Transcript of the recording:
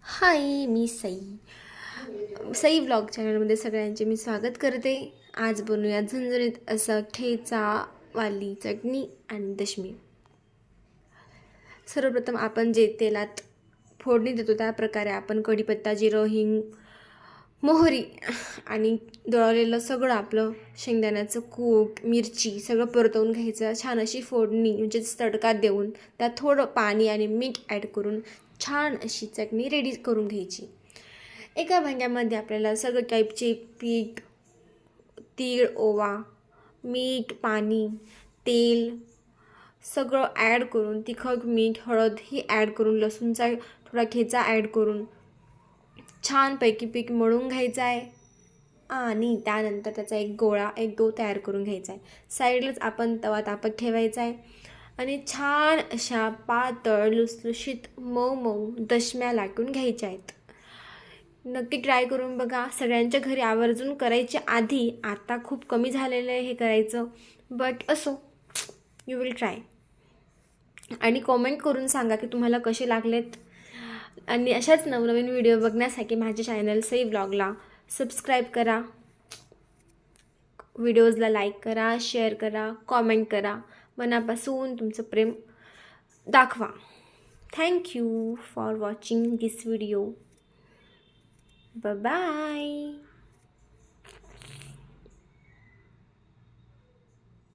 हाय, मी Sai vlog चॅनलमध्ये सगळ्यांचे मी स्वागत करते. आज बनवूया झणझणीत असं ठेचा वाली चटणी आणि दशमी. सर्वप्रथम आपण जे तेलात फोडणी देतो त्या प्रकारे आपण कढीपत्ता, जिरं, हिंग, मोहरी आणि दळलेलं सगळं आपलं शेंगदाण्याचं कूट, मिरची सगळं परतवून घ्यायचं. छान अशी फोडणी म्हणजेच तडका देऊन त्यात थोडं पाणी आणि मीठ ॲड करून छान अशी चटणी रेडी करून घ्यायची. एका भांड्यामध्ये आपल्याला सगळं टाईपचे पीठ, तीळ, ओवा, मीठ, पाणी, तेल सगळं ॲड करून तिखट, मीठ, हळद ही ॲड करून लसूणचा थोडा ठेचा ॲड करून छानपैकी पीठ मळून घ्यायचं आहे आणि त्यानंतर त्याचा एक गोळा एक डो तयार करून घ्यायचा आहे. साईडलाच आपण तवा तापत ठेवायचा आहे आणि छान अशा पातळ लुसलुशीत मऊ मऊ दशम्या लाटून घ्यायच्या आहेत. नक्की ट्राय करून बघा. सगळ्यांच्या घरी आवर्जून करायच्या आधी आता खूप कमी झालेलं आहे हे करायचं, बट असो, यू विल ट्राय. आणि कॉमेंट करून सांगा की तुम्हाला कसे लागलेत. आणि अशाच नवनवीन व्हिडिओ बघण्यासाठी माझ्या चॅनल सई व्लॉगला सबस्क्राईब करा, व्हिडिओजला लाईक करा, शेअर करा, कॉमेंट करा. मनापासून तुमचं प्रेम दाखवा. Thank you for watching this video. Bye bye.